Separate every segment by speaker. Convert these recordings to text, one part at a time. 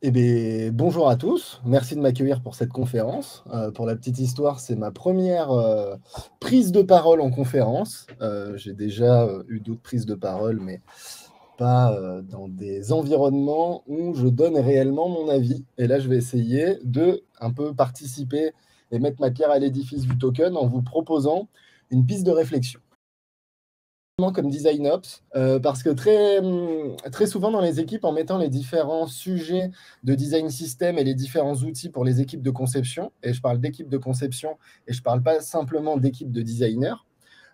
Speaker 1: Eh bien, bonjour à tous. Merci de m'accueillir pour cette conférence. Pour la petite histoire, c'est ma première prise de parole en conférence. J'ai déjà eu d'autres prises de parole, mais pas dans des environnements où je donne réellement mon avis. Et là, je vais essayer de un peu participer et mettre ma pierre à l'édifice du token en vous proposant une piste de réflexion comme design ops, parce que très souvent dans les équipes, en mettant les différents sujets de design system et les différents outils pour les équipes de conception, et je parle d'équipe de conception et je ne parle pas simplement d'équipe de designers,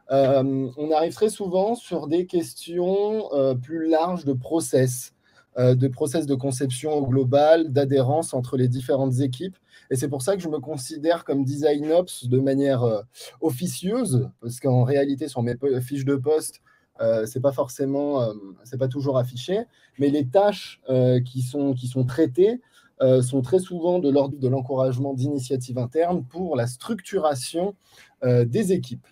Speaker 1: on arrive très souvent sur des questions plus larges de process de conception globale, d'adhérence entre les différentes équipes. Et c'est pour ça que je me considère comme design ops de manière officieuse, parce qu'en réalité, sur mes fiches de poste, c'est pas forcément, c'est pas toujours affiché, mais les tâches qui sont traitées sont très souvent de l'ordre de l'encouragement d'initiatives internes pour la structuration des équipes.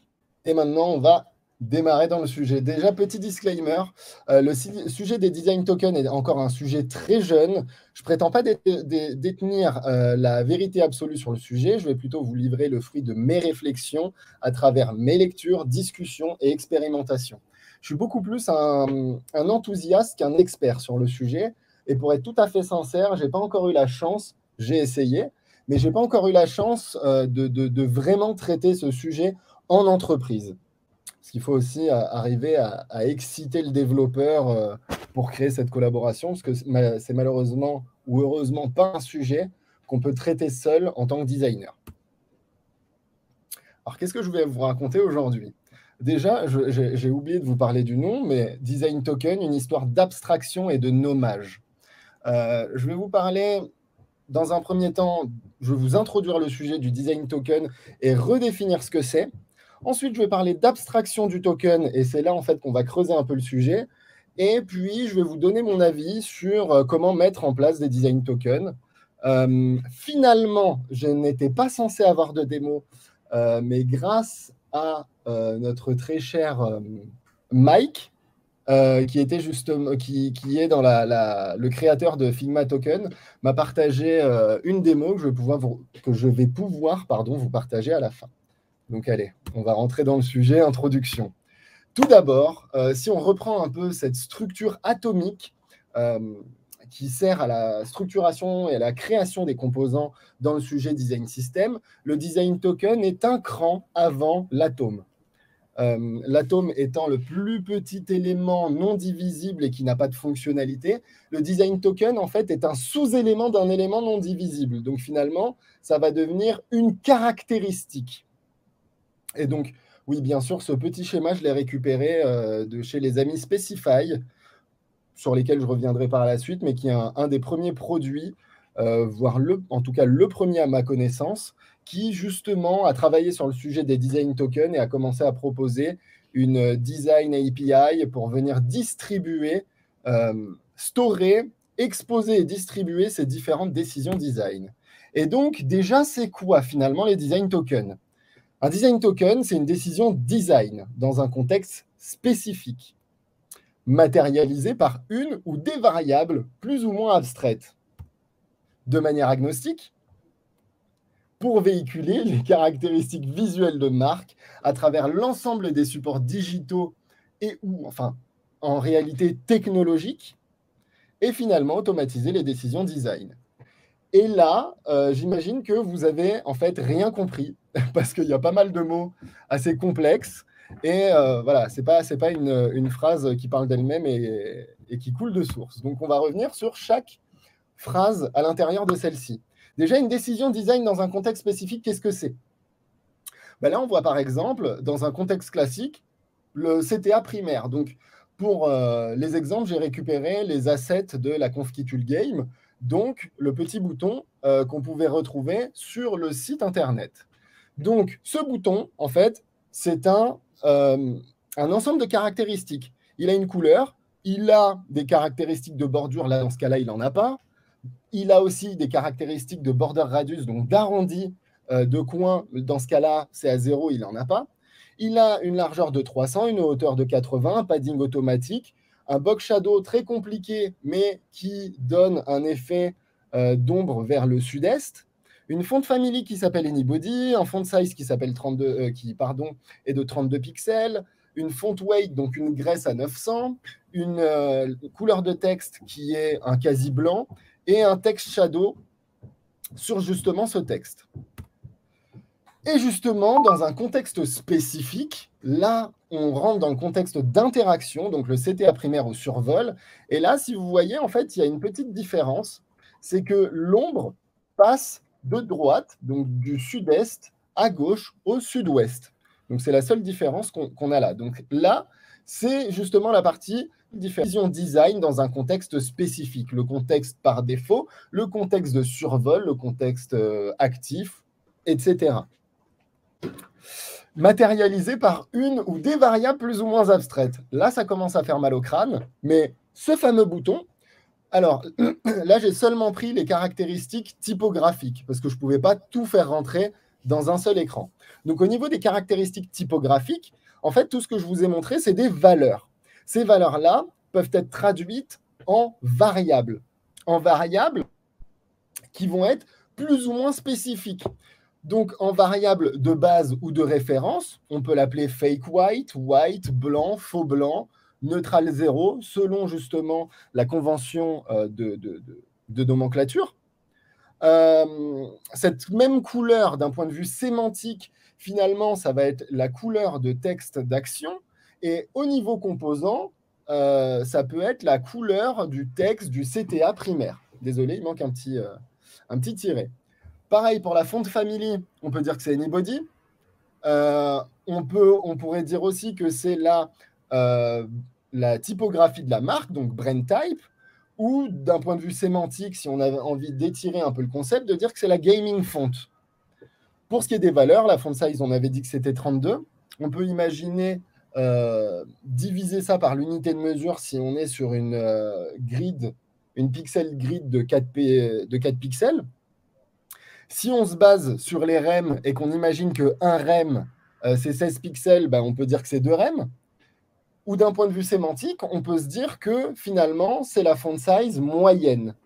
Speaker 1: Et maintenant, on va démarrer dans le sujet. Déjà, petit disclaimer, le sujet des design tokens est encore un sujet très jeune. Je ne prétends pas détenir la vérité absolue sur le sujet. Je vais plutôt vous livrer le fruit de mes réflexions à travers mes lectures, discussions et expérimentations. Je suis beaucoup plus un enthousiaste qu'un expert sur le sujet. Et pour être tout à fait sincère, je n'ai pas encore eu la chance, j'ai essayé, mais je n'ai pas encore eu la chance de vraiment traiter ce sujet en entreprise. Parce qu'il faut aussi arriver à exciter le développeur pour créer cette collaboration, parce que c'est malheureusement ou heureusement pas un sujet qu'on peut traiter seul en tant que designer. Alors, qu'est-ce que je vais vous raconter aujourd'hui? Déjà, j'ai oublié de vous parler du nom, mais Design Token, une histoire d'abstraction et de nommage. Je vais vous parler, dans un premier temps, je vais vous introduire le sujet du Design Token et redéfinir ce que c'est. Ensuite, je vais parler d'abstraction du token, et c'est là en fait qu'on va creuser un peu le sujet. Et puis, je vais vous donner mon avis sur comment mettre en place des design tokens. Finalement, je n'étais pas censé avoir de démo, mais grâce à notre très cher Mike, qui était justement, qui est dans le créateur de Figma Token, m'a partagé une démo que je vais pouvoir vous partager à la fin. Donc allez, on va rentrer dans le sujet, introduction. Tout d'abord, si on reprend un peu cette structure atomique qui sert à la structuration et à la création des composants dans le sujet design system, le design token est un cran avant l'atome. L'atome étant le plus petit élément non divisible et qui n'a pas de fonctionnalité, le design token, en fait, est un sous-élément d'un élément non divisible. Donc finalement, ça va devenir une caractéristique. Et donc, oui, bien sûr, ce petit schéma, je l'ai récupéré de chez les amis Specify, sur lesquels je reviendrai par la suite, mais qui est un des premiers produits, voire en tout cas le premier à ma connaissance, qui justement a travaillé sur le sujet des design tokens et a commencé à proposer une design API pour venir distribuer, storer, exposer et distribuer ces différentes décisions design. Et donc, déjà, c'est quoi finalement les design tokens? Un design token, c'est une décision design dans un contexte spécifique, matérialisée par une ou des variables plus ou moins abstraites, de manière agnostique, pour véhiculer les caractéristiques visuelles de marque à travers l'ensemble des supports digitaux et ou, enfin, en réalité technologiques, et finalement automatiser les décisions design. Et là, j'imagine que vous avez en fait rien compris, parce qu'il y a pas mal de mots assez complexes. Et voilà, c'est pas une phrase qui parle d'elle-même et qui coule de source. Donc, on va revenir sur chaque phrase à l'intérieur de celle-ci. Déjà, une décision design dans un contexte spécifique, qu'est-ce que c'est? Ben là, on voit par exemple, dans un contexte classique, le CTA primaire. Donc, pour les exemples, j'ai récupéré les assets de la Conftitool Game, donc le petit bouton qu'on pouvait retrouver sur le site internet. Donc, ce bouton, en fait, c'est un ensemble de caractéristiques. Il a une couleur, il a des caractéristiques de bordure, là, dans ce cas-là, il n'en a pas. Il a aussi des caractéristiques de border radius, donc d'arrondi de coin. Dans ce cas-là, c'est à 0, il n'en a pas. Il a une largeur de 300, une hauteur de 80, un padding automatique, un box shadow très compliqué, mais qui donne un effet d'ombre vers le sud-est, une font family qui s'appelle Anybody, un font size qui s'appelle 32, qui pardon, est de 32 pixels, une font weight, donc une graisse à 900, une couleur de texte qui est un quasi blanc, et un text shadow sur justement ce texte. Et justement, dans un contexte spécifique, là, on rentre dans le contexte d'interaction, donc le CTA primaire au survol. Et là, si vous voyez, en fait, il y a une petite différence, c'est que l'ombre passe de droite, donc du sud-est à gauche au sud-ouest. Donc, c'est la seule différence qu'on a là. Donc là, c'est justement la partie vision design dans un contexte spécifique. Le contexte par défaut, le contexte de survol, le contexte actif, etc. Matérialisé par une ou des variables plus ou moins abstraites. Là, ça commence à faire mal au crâne, mais ce fameux bouton, alors là, j'ai seulement pris les caractéristiques typographiques, parce que je ne pouvais pas tout faire rentrer dans un seul écran. Donc, au niveau des caractéristiques typographiques, en fait, tout ce que je vous ai montré, c'est des valeurs. Ces valeurs-là peuvent être traduites en variables qui vont être plus ou moins spécifiques. Donc, en variable de base ou de référence, on peut l'appeler fake white, white, blanc, faux blanc, neutral 0, selon justement la convention de nomenclature. Cette même couleur, d'un point de vue sémantique, finalement, ça va être la couleur de texte d'action. Et au niveau composant, ça peut être la couleur du texte du CTA primaire. Désolé, il manque un petit tiret. Pareil, pour la font family, on peut dire que c'est Anybody. On pourrait dire aussi que c'est la typographie de la marque, donc brand type, ou d'un point de vue sémantique, si on avait envie d'étirer un peu le concept, de dire que c'est la gaming font. Pour ce qui est des valeurs, la font size, on avait dit que c'était 32. On peut imaginer diviser ça par l'unité de mesure si on est sur une pixel grid de 4 pixels. Si on se base sur les REM et qu'on imagine qu'un REM, c'est 16 pixels, ben on peut dire que c'est 2 REM. Ou d'un point de vue sémantique, on peut se dire que finalement, c'est la font size moyenne.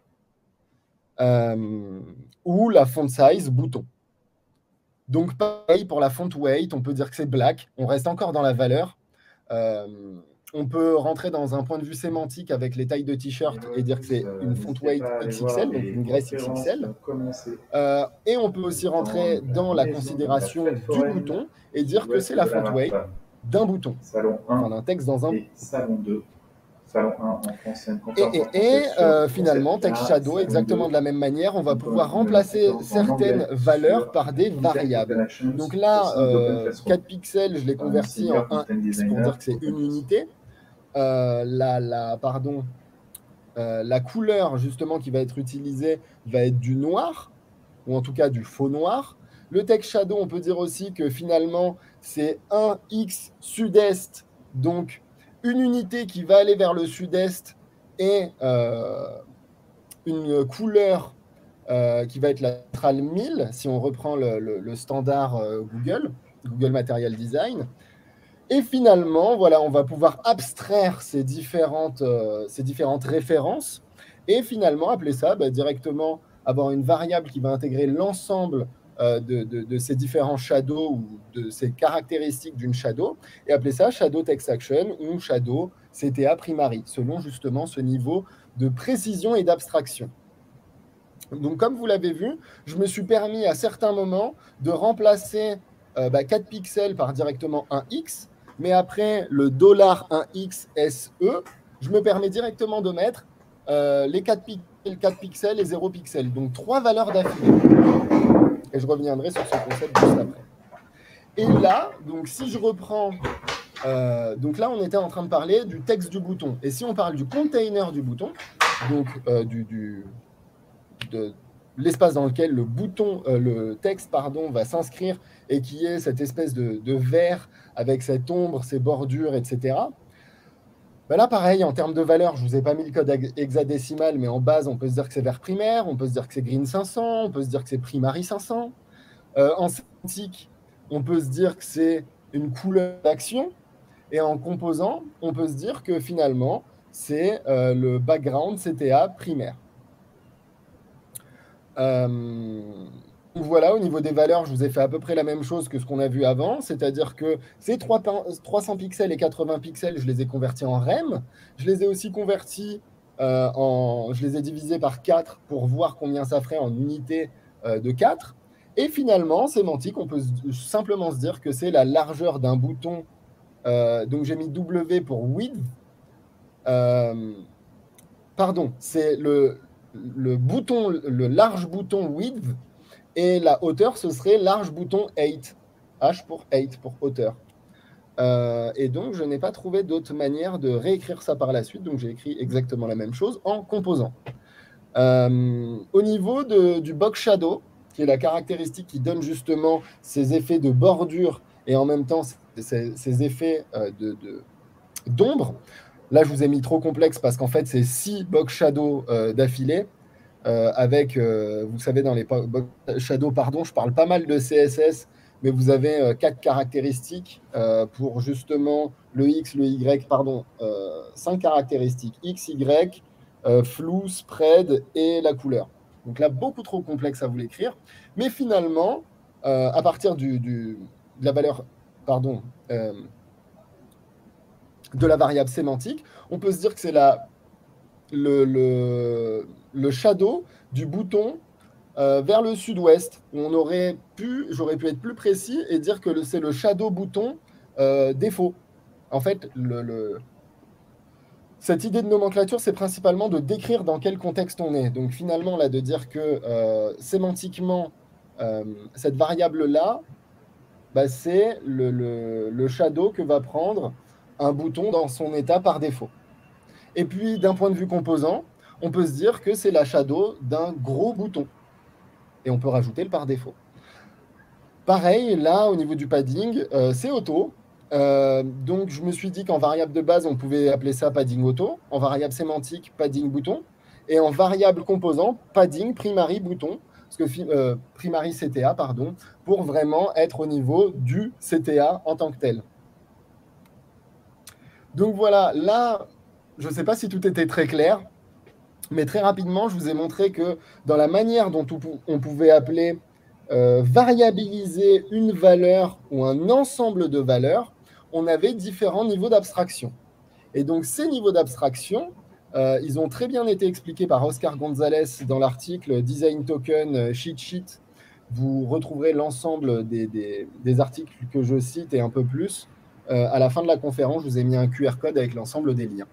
Speaker 1: Ou la font size bouton. Donc, pareil pour la font weight, on peut dire que c'est black. On reste encore dans la valeur. On peut rentrer dans un point de vue sémantique avec les tailles de t-shirt et dire que c'est une font weight XXL, donc une graisse XXL. Et on peut aussi rentrer dans la considération du bouton et dire que c'est la font weight d'un bouton, enfin d'un texte dans un bouton.
Speaker 2: Salon 2. Salon 1 en français.
Speaker 1: Finalement, text shadow, exactement de la même manière, on va pouvoir remplacer certaines valeurs par des variables. Donc là, 4 pixels, je l'ai converti en 1x pour dire que c'est une unité. La couleur justement qui va être utilisée va être du noir, ou en tout cas du faux noir. Le text shadow, on peut dire aussi que finalement, c'est 1x sud-est, donc une unité qui va aller vers le sud-est et une couleur qui va être la neutrale 1000, si on reprend le standard Google Material Design. Et finalement, voilà, on va pouvoir abstraire ces différentes références et finalement appeler ça directement, avoir une variable qui va intégrer l'ensemble de ces différents shadows ou de ces caractéristiques d'une shadow et appeler ça shadow text action ou shadow CTA primary, selon justement ce niveau de précision et d'abstraction. Donc, comme vous l'avez vu, je me suis permis à certains moments de remplacer 4 pixels par directement un X, mais après le $1x SE, je me permets directement de mettre les 4 pixels et 0 pixels, donc 3 valeurs d'affilée. Et je reviendrai sur ce concept juste après. Et là, donc si je reprends, donc là on était en train de parler du texte du bouton. Et si on parle du container du bouton, donc de l'espace dans lequel le texte va s'inscrire et qui est cette espèce de vert avec cette ombre, ces bordures, etc. Ben là, pareil, en termes de valeur, je ne vous ai pas mis le code hexadécimal, mais en base, on peut se dire que c'est vert primaire, on peut se dire que c'est green 500, on peut se dire que c'est primary 500. En sémantique, on peut se dire que c'est une couleur d'action. Et en composant, on peut se dire que finalement, c'est le background CTA primaire. Euh, donc voilà, au niveau des valeurs, je vous ai fait à peu près la même chose que ce qu'on a vu avant, c'est-à-dire que ces 300 pixels et 80 pixels, je les ai convertis en rem. Je les ai aussi convertis je les ai divisés par 4 pour voir combien ça ferait en unités de 4. Et finalement, sémantique, on peut simplement se dire que c'est la largeur d'un bouton. Donc j'ai mis W pour width. Euh, Pardon, c'est le large bouton width, et la hauteur, ce serait large bouton 8. H pour 8, pour hauteur. Et donc, je n'ai pas trouvé d'autre manière de réécrire ça par la suite. Donc, j'ai écrit exactement la même chose en composant. Au niveau du box shadow, qui est la caractéristique qui donne justement ces effets de bordure et en même temps ces effets d'ombre. Là, je vous ai mis trop complexe parce qu'en fait, c'est 6 box shadow d'affilée. Avec, vous savez, dans les box shadow, pardon, je parle pas mal de CSS, mais vous avez 4 caractéristiques pour justement le X, le Y, pardon, 5 caractéristiques, X, Y, flou, spread et la couleur. Donc là, beaucoup trop complexe à vous l'écrire. Mais finalement, à partir de la valeur, pardon, de la variable sémantique, on peut se dire que c'est le shadow du bouton vers le sud-ouest. J'aurais pu être plus précis et dire que c'est le shadow bouton défaut. En fait, cette idée de nomenclature, c'est principalement de décrire dans quel contexte on est. Donc finalement, là, de dire que sémantiquement, cette variable-là, bah, c'est le shadow que va prendre un bouton dans son état par défaut. Et puis, d'un point de vue composant, on peut se dire que c'est la shadow d'un gros bouton. Et on peut rajouter le par défaut. Pareil, là, au niveau du padding, c'est auto. Donc, je me suis dit qu'en variable de base, on pouvait appeler ça padding auto. En variable sémantique, padding bouton. Et en variable composant, padding primary bouton. Parce que primary CTA, pardon, pour vraiment être au niveau du CTA en tant que tel. Donc voilà, là, je ne sais pas si tout était très clair, mais très rapidement, je vous ai montré que dans la manière dont on pouvait appeler variabiliser une valeur ou un ensemble de valeurs, on avait différents niveaux d'abstraction. Et donc, ces niveaux d'abstraction, ils ont très bien été expliqués par Oscar Gonzalez dans l'article Design Token Cheat Sheet. Vous retrouverez l'ensemble des articles que je cite et un peu plus. À la fin de la conférence, je vous ai mis un QR code avec l'ensemble des liens.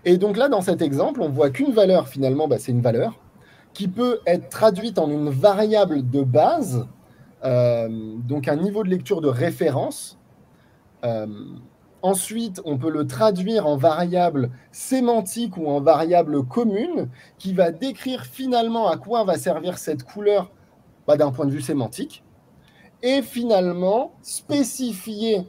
Speaker 1: Et donc là, dans cet exemple, on voit qu'une valeur, finalement, bah, c'est une valeur qui peut être traduite en une variable de base, donc un niveau de lecture de référence. Ensuite, on peut le traduire en variable sémantique ou en variable commune qui va décrire finalement à quoi va servir cette couleur d'un point de vue sémantique. Et finalement, spécifier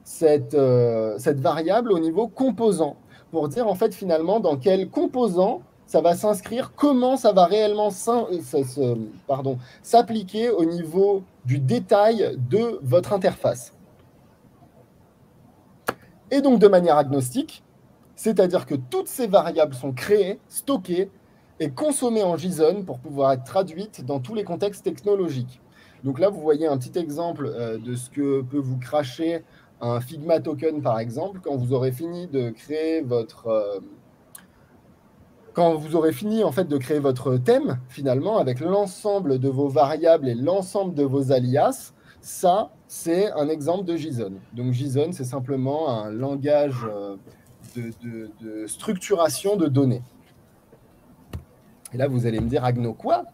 Speaker 1: cette variable au niveau composant pour dire en fait finalement dans quel composant ça va s'inscrire, comment ça va réellement s'appliquer au niveau du détail de votre interface. Et donc de manière agnostique, c'est-à-dire que toutes ces variables sont créées, stockées et consommées en JSON pour pouvoir être traduites dans tous les contextes technologiques. Donc là, vous voyez un petit exemple de ce que peut vous cracher un Figma token, par exemple, quand vous aurez fini de créer votre... quand vous aurez fini en fait de créer votre thème, finalement, avec l'ensemble de vos variables et l'ensemble de vos alias, ça, c'est un exemple de JSON. Donc JSON, c'est simplement un langage de structuration de données. Et là, vous allez me dire, Agno quoi?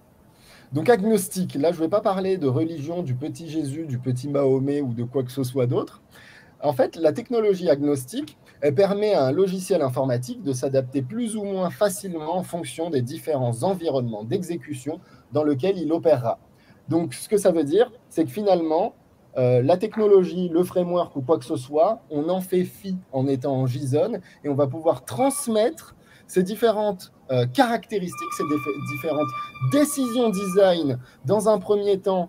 Speaker 1: Donc agnostique, là, je ne vais pas parler de religion, du petit Jésus, du petit Mahomet ou de quoi que ce soit d'autre. En fait, la technologie agnostique, elle permet à un logiciel informatique de s'adapter plus ou moins facilement en fonction des différents environnements d'exécution dans lesquels il opérera. Donc, ce que ça veut dire, c'est que finalement, la technologie, le framework ou quoi que ce soit, on en fait fi en étant en JSON et on va pouvoir transmettre ces différentes caractéristiques, ces différentes décisions design dans un premier temps.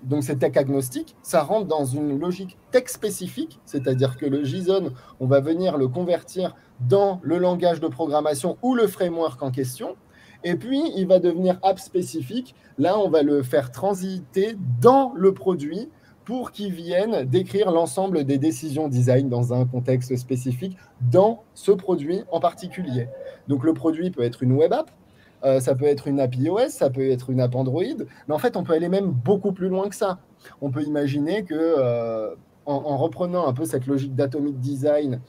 Speaker 1: Donc c'est tech agnostique, ça rentre dans une logique tech spécifique, c'est-à-dire que le JSON, on va venir le convertir dans le langage de programmation ou le framework en question. Et puis, il va devenir app spécifique. Là, on va le faire transiter dans le produit pour qu'il vienne décrire l'ensemble des décisions design dans un contexte spécifique dans ce produit en particulier. Donc, le produit peut être une web app, ça peut être une app iOS, ça peut être une app Android, mais en fait, on peut aller même beaucoup plus loin que ça. On peut imaginer que, en reprenant un peu cette logique d'atomic design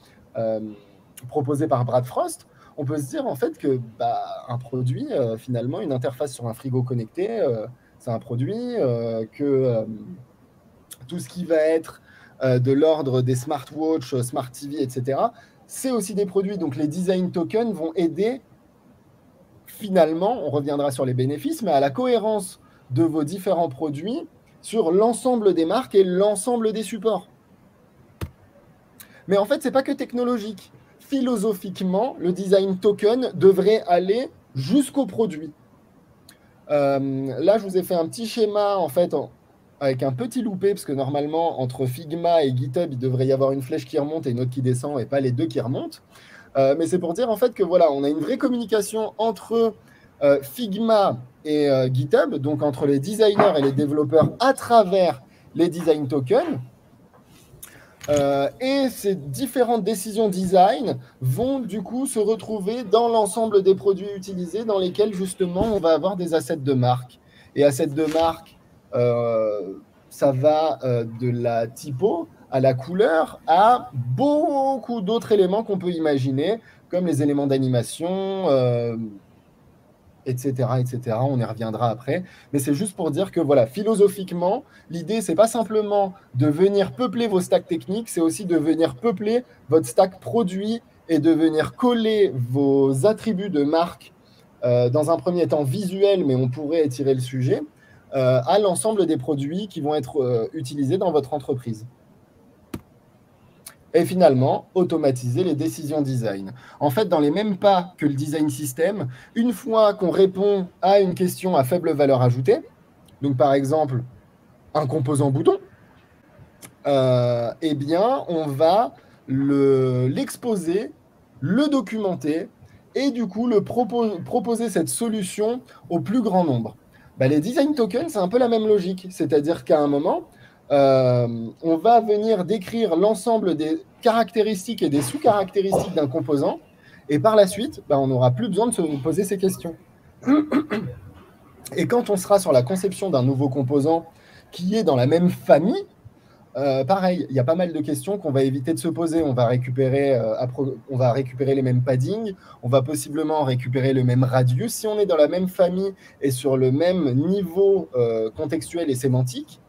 Speaker 1: proposée par Brad Frost, on peut se dire en fait que un produit, finalement, une interface sur un frigo connecté, c'est un produit, que tout ce qui va être de l'ordre des smartwatches, smart TV, etc., c'est aussi des produits. Donc les design tokens vont aider, finalement, on reviendra sur les bénéfices, mais à la cohérence de vos différents produits sur l'ensemble des marques et l'ensemble des supports. Mais en fait, ce n'est pas que technologique. Philosophiquement, le design token devrait aller jusqu'au produit. Là, je vous ai fait un petit schéma, en fait, avec un petit loupé, parce que normalement, entre Figma et GitHub, il devrait y avoir une flèche qui remonte et une autre qui descend, et pas les deux qui remontent. Mais c'est pour dire, en fait, que voilà, on a une vraie communication entre Figma et GitHub, donc entre les designers et les développeurs à travers les design tokens. Et ces différentes décisions design vont du coup se retrouver dans l'ensemble des produits utilisés dans lesquels justement on va avoir des assets de marque. Et assets de marque, ça va de la typo à la couleur à beaucoup d'autres éléments qu'on peut imaginer, comme les éléments d'animation, etc., etc. On y reviendra après. Mais c'est juste pour dire que, voilà, philosophiquement, l'idée, c'est pas simplement de venir peupler vos stacks techniques, c'est aussi de venir peupler votre stack produit et de venir coller vos attributs de marque, dans un premier temps visuel, mais on pourrait étirer le sujet, à l'ensemble des produits qui vont être utilisés dans votre entreprise. Et finalement, automatiser les décisions design. En fait, dans les mêmes pas que le design system, une fois qu'on répond à une question à faible valeur ajoutée, donc par exemple un composant bouton, eh bien, on va l'exposer, le documenter et du coup proposer cette solution au plus grand nombre. Les design tokens, c'est un peu la même logique, c'est-à-dire qu'à un moment, on va venir décrire l'ensemble des caractéristiques et des sous-caractéristiques d'un composant, et par la suite, on n'aura plus besoin de se poser ces questions. Et quand on sera sur la conception d'un nouveau composant qui est dans la même famille, pareil, il y a pas mal de questions qu'on va éviter de se poser. On va récupérer les mêmes paddings, on va possiblement récupérer le même radius. Si on est dans la même famille et sur le même niveau contextuel et sémantique,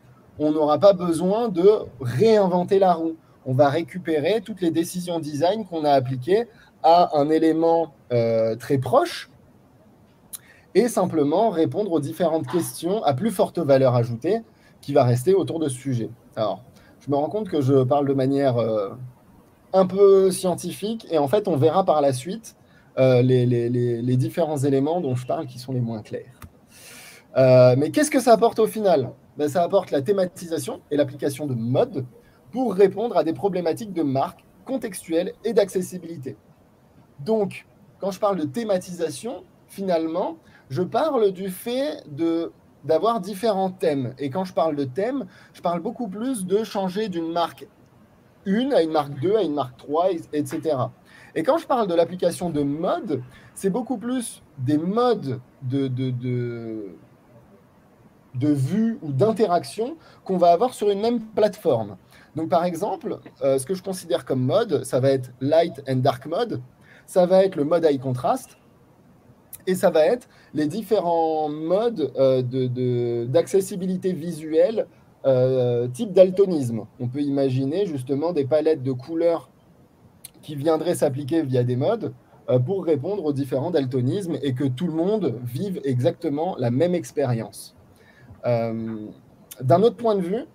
Speaker 1: on n'aura pas besoin de réinventer la roue. On va récupérer toutes les décisions design qu'on a appliquées à un élément très proche et simplement répondre aux différentes questions à plus forte valeur ajoutée qui va rester autour de ce sujet. Alors, je me rends compte que je parle de manière un peu scientifique et en fait, on verra par la suite les différents éléments dont je parle qui sont les moins clairs. Mais qu'est-ce que ça apporte au final ? Ça apporte la thématisation et l'application de modes pour répondre à des problématiques de marque, contextuelle et d'accessibilité. Donc, quand je parle de thématisation, finalement, je parle du fait d'avoir différents thèmes. Et quand je parle de thème, je parle beaucoup plus de changer d'une marque 1 à une marque 2, à une marque 3, etc. Et quand je parle de l'application de mode, c'est beaucoup plus des modes de vue ou d'interaction qu'on va avoir sur une même plateforme. Donc par exemple, ce que je considère comme mode, ça va être light and dark mode, ça va être le mode high contrast, et ça va être les différents modes d'accessibilité visuelle type daltonisme. On peut imaginer justement des palettes de couleurs qui viendraient s'appliquer via des modes pour répondre aux différents daltonismes et que tout le monde vive exactement la même expérience. D'un autre point de vue,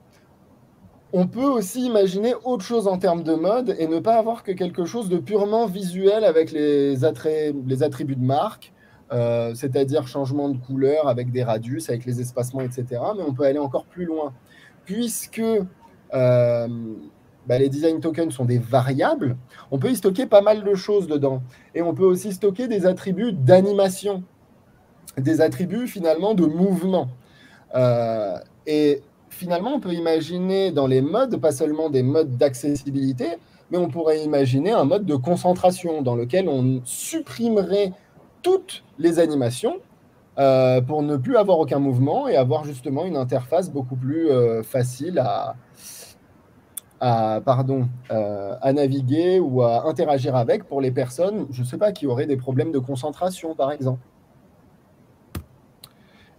Speaker 1: on peut aussi imaginer autre chose en termes de mode et ne pas avoir que quelque chose de purement visuel avec les attributs de marque, c'est-à-dire changement de couleur avec des radius, avec les espacements, etc. Mais on peut aller encore plus loin, puisque les design tokens sont des variables, on peut y stocker pas mal de choses dedans. Et on peut aussi stocker des attributs d'animation. des attributs finalement de mouvement. Et finalement, on peut imaginer dans les modes, pas seulement des modes d'accessibilité, mais on pourrait imaginer un mode de concentration dans lequel on supprimerait toutes les animations pour ne plus avoir aucun mouvement et avoir justement une interface beaucoup plus facile à naviguer ou à interagir avec pour les personnes, je ne sais pas, qui auraient des problèmes de concentration, par exemple.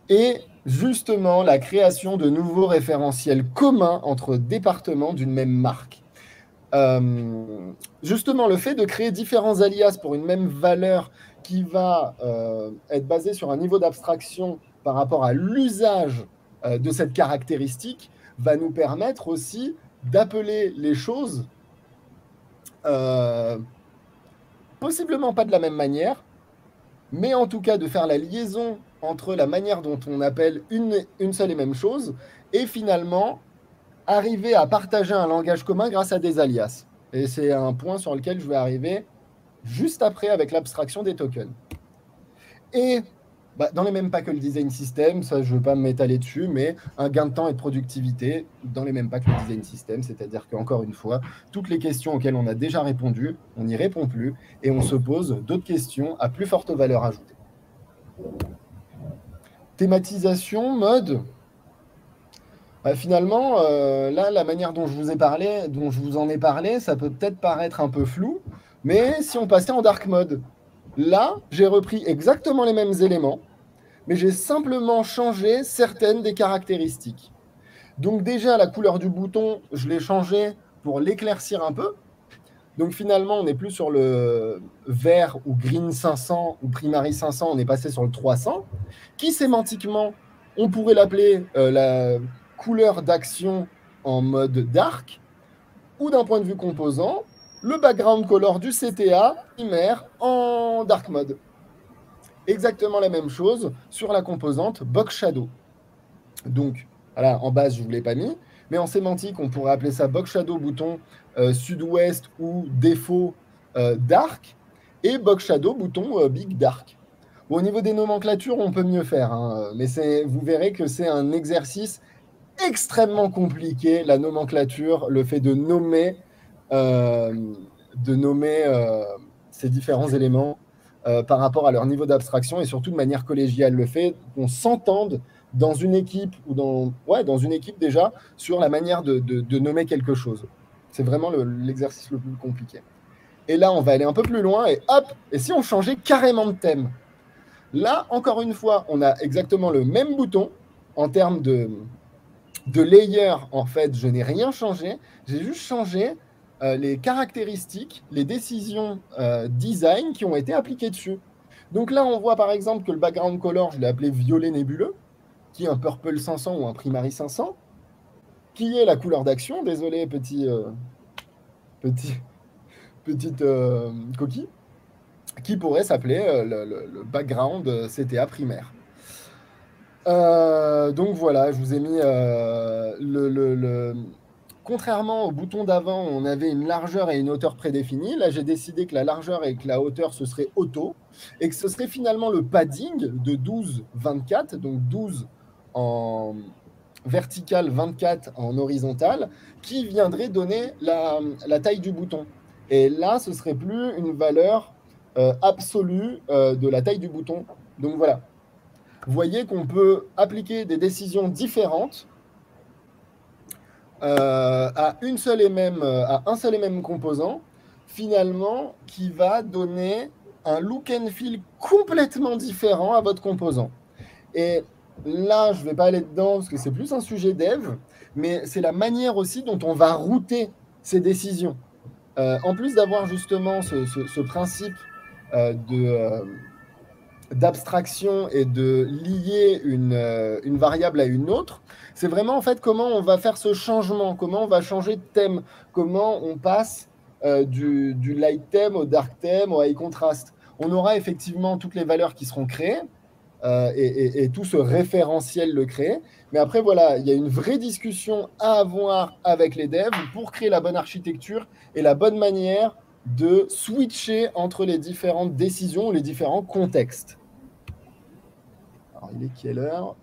Speaker 1: Et justement, la création de nouveaux référentiels communs entre départements d'une même marque. Justement, le fait de créer différents alias pour une même valeur qui va être basée sur un niveau d'abstraction par rapport à l'usage de cette caractéristique va nous permettre aussi d'appeler les choses possiblement pas de la même manière, mais en tout cas de faire la liaison entre la manière dont on appelle une seule et même chose et finalement arriver à partager un langage commun grâce à des alias. Et c'est un point sur lequel je vais arriver juste après avec l'abstraction des tokens. Et dans les mêmes pas que le design system, ça je ne veux pas m'étaler dessus, mais un gain de temps et de productivité dans les mêmes pas que le design system, c'est-à-dire qu'encore une fois, toutes les questions auxquelles on a déjà répondu, on n'y répond plus et on se pose d'autres questions à plus forte valeur ajoutée. Thématisation, mode. Finalement, là, la manière dont je vous en ai parlé, ça peut peut-être paraître un peu flou, mais si on passait en dark mode, là, j'ai repris exactement les mêmes éléments, mais j'ai simplement changé certaines des caractéristiques. Donc déjà, la couleur du bouton, je l'ai changé pour l'éclaircir un peu. Donc finalement, on n'est plus sur le vert ou green 500 ou primary 500, on est passé sur le 300, qui sémantiquement, on pourrait l'appeler la couleur d'action en mode dark, ou d'un point de vue composant, le background color du CTA primaire en dark mode. Exactement la même chose sur la composante box shadow. Donc, voilà, en base, je ne vous l'ai pas mis, mais en sémantique, on pourrait appeler ça box shadow bouton sud-ouest ou défaut dark, et box shadow bouton big dark. Bon, au niveau des nomenclatures, on peut mieux faire, hein, mais vous verrez que c'est un exercice extrêmement compliqué, la nomenclature, le fait de nommer ces différents éléments par rapport à leur niveau d'abstraction et surtout de manière collégiale. Le fait qu'on s'entende dans une équipe ou dans une équipe déjà sur la manière de nommer quelque chose. C'est vraiment l'exercice le plus compliqué. Et là, on va aller un peu plus loin et hop, et si on changeait carrément de thème? Là, encore une fois, on a exactement le même bouton en termes de layer. En fait, je n'ai rien changé. J'ai juste changé les caractéristiques, les décisions design qui ont été appliquées dessus. Donc là, on voit par exemple que le background color, je l'ai appelé violet nébuleux, qui est un purple 500 ou un primary 500, qui est la couleur d'action. Désolé, petite coquille, qui pourrait s'appeler le background CTA primaire. Donc voilà, je vous ai mis contrairement au bouton d'avant, on avait une largeur et une hauteur prédéfinies. Là, j'ai décidé que la largeur et que la hauteur, ce serait auto, et que ce serait finalement le padding de 12-24, donc 12 en vertical, 24 en horizontal, qui viendrait donner la taille du bouton. Et là, ce serait plus une valeur absolue de la taille du bouton. Donc voilà. Vous voyez qu'on peut appliquer des décisions différentes à un seul et même composant, finalement, qui va donner un look and feel complètement différent à votre composant. Et là, je ne vais pas aller dedans parce que c'est plus un sujet dev, mais c'est la manière aussi dont on va router ces décisions. En plus d'avoir justement ce principe d'abstraction et de lier une variable à une autre, c'est vraiment en fait comment on va faire ce changement, comment on va changer de thème, comment on passe du light theme au dark theme, au high contrast. On aura effectivement toutes les valeurs qui seront créées et tout ce référentiel le créé. Mais après, voilà, il y a une vraie discussion à avoir avec les devs pour créer la bonne architecture et la bonne manière de switcher entre les différentes décisions, les différents contextes. Alors, il est quelle heure?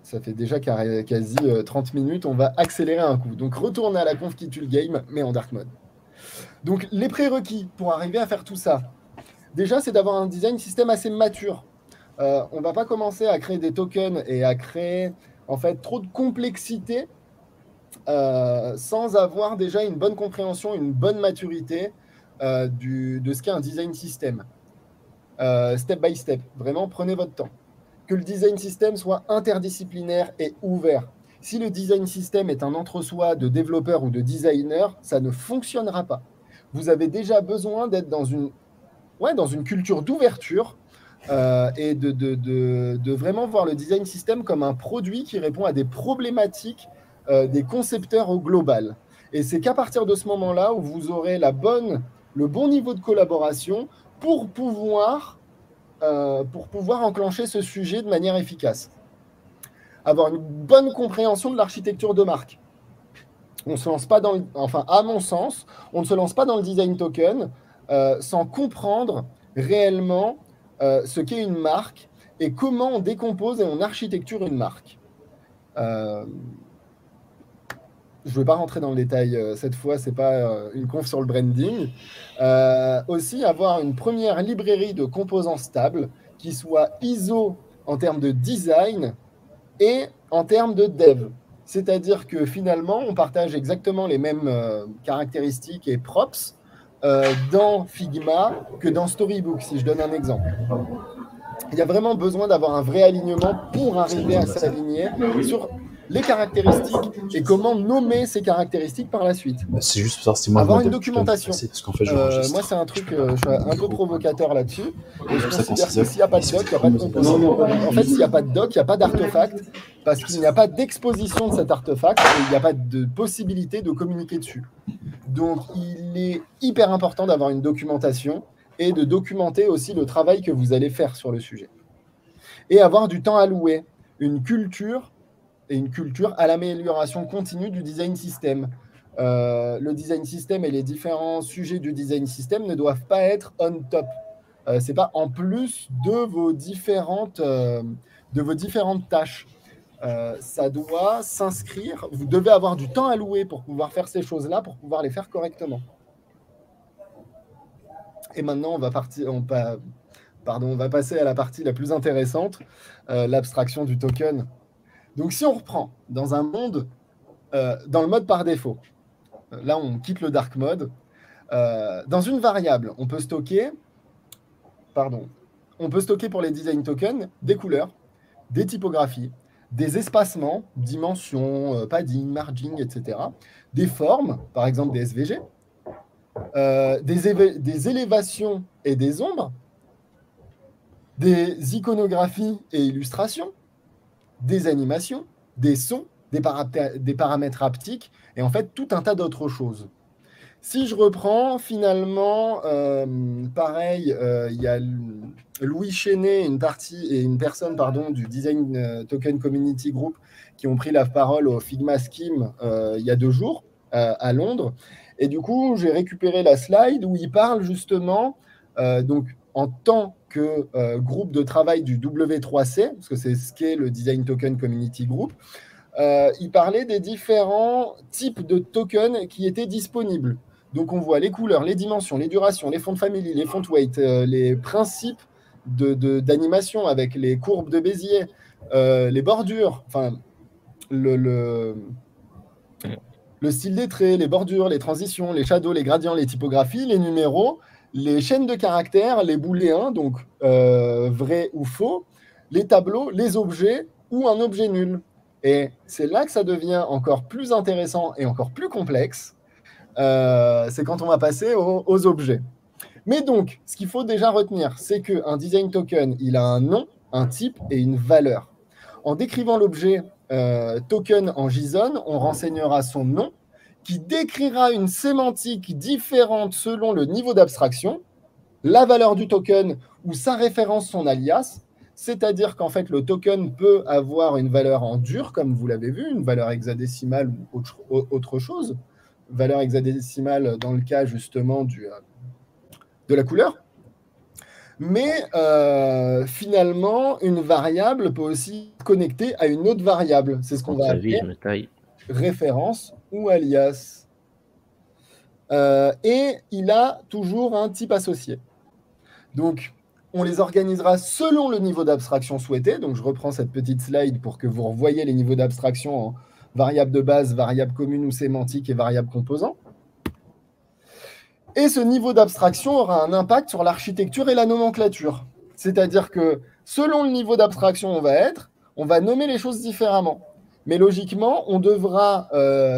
Speaker 1: Ça fait déjà quasi 30 minutes. On va accélérer un coup. Donc, retourner à la conf qui tue le game, mais en dark mode. Donc, les prérequis pour arriver à faire tout ça, déjà, c'est d'avoir un design système assez mature. On ne va pas commencer à créer des tokens et à créer en fait trop de complexité sans avoir déjà une bonne compréhension, une bonne maturité de ce qu'est un design system. Step by step, vraiment prenez votre temps. Que le design system soit interdisciplinaire et ouvert. Si le design system est un entre-soi de développeur ou de designer, ça ne fonctionnera pas. Vous avez déjà besoin d'être dans une culture d'ouverture et de vraiment voir le design system comme un produit qui répond à des problématiques des concepteurs au global. Et c'est qu'à partir de ce moment-là où vous aurez le bon niveau de collaboration pour pouvoir enclencher ce sujet de manière efficace. Avoir une bonne compréhension de l'architecture de marque. On se lance pas à mon sens, on ne se lance pas dans le design token sans comprendre réellement ce qu'est une marque et comment on décompose et on architecture une marque. Je ne vais pas rentrer dans le détail cette fois, ce n'est pas une conf sur le branding. Aussi, avoir une première librairie de composants stables qui soit ISO en termes de design et en termes de dev. C'est-à-dire que finalement, on partage exactement les mêmes caractéristiques et props dans Figma que dans Storybook, si je donne un exemple. Il y a vraiment besoin d'avoir un vrai alignement pour arriver à s'aligner sur les caractéristiques et comment nommer ces caractéristiques par la suite.
Speaker 3: C'est juste pour savoir si moi
Speaker 1: avoir une documentation.
Speaker 3: Parce qu'en fait,
Speaker 1: moi, c'est un truc, je suis un peu provocateur là-dessus. Et je considère que s'il n'y a pas de doc, il n'y a pas de composant. En fait, s'il n'y a pas de doc, il n'y a pas d'artefact, parce qu'il n'y a pas d'exposition de cet artefact et il n'y a pas de possibilité de communiquer dessus. Donc, il est hyper important d'avoir une documentation et de documenter aussi le travail que vous allez faire sur le sujet. Et avoir du temps alloué, une culture à l'amélioration continue du design system. Le design system et les différents sujets du design system ne doivent pas être on top. C'est pas en plus de vos différentes tâches. Ça doit s'inscrire. Vous devez avoir du temps alloué pour pouvoir faire ces choses-là, pour pouvoir les faire correctement. Et maintenant, on va passer à la partie la plus intéressante, l'abstraction du token. Donc, si on reprend dans un monde, dans le mode par défaut, là, on quitte le dark mode. Dans une variable, on peut stocker pour les design tokens des couleurs, des typographies, des espacements, dimensions, padding, margin, etc. Des formes, par exemple des SVG, des élévations et des ombres, des iconographies et illustrations, des animations, des sons, des paramètres haptiques et en fait tout un tas d'autres choses. Si je reprends, finalement, pareil, il y a Louis Chenet, une personne du Design Token Community Group qui ont pris la parole au Figma Scheme il y a 2 jours à Londres. Et du coup, j'ai récupéré la slide où il parle justement, donc en tant que groupe de travail du W3C, parce que c'est ce qu'est le Design Token Community Group, il parlait des différents types de tokens qui étaient disponibles. Donc, on voit les couleurs, les dimensions, les durations, les font family, les font weight, les principes d'animation avec les courbes de Bézier, les bordures, enfin, le style des traits, les bordures, les transitions, les shadows, les gradients, les typographies, les numéros, les chaînes de caractères, les booléens, donc vrai ou faux, les tableaux, les objets ou un objet nul. Et c'est là que ça devient encore plus intéressant et encore plus complexe. C'est quand on va passer aux objets. Mais donc, ce qu'il faut déjà retenir, c'est qu'un design token, il a un nom, un type et une valeur. En décrivant l'objet token en JSON, on renseignera son nom, qui décrira une sémantique différente selon le niveau d'abstraction, la valeur du token ou sa référence, son alias, c'est-à-dire qu'en fait, le token peut avoir une valeur en dur, comme vous l'avez vu, une valeur hexadécimale ou autre chose, valeur hexadécimale dans le cas justement de la couleur. Mais finalement, une variable peut aussi être connectée à une autre variable. C'est ce qu'on va appeler
Speaker 3: je me taille.
Speaker 1: référence ou alias. Et il a toujours un type associé. Donc, on les organisera selon le niveau d'abstraction souhaité. Donc, je reprends cette petite slide pour que vous revoyiez les niveaux d'abstraction en variable de base, variable commune ou sémantique et variable composant. Et ce niveau d'abstraction aura un impact sur l'architecture et la nomenclature. C'est-à-dire que selon le niveau d'abstraction où on va être, on va nommer les choses différemment. Mais logiquement, on devra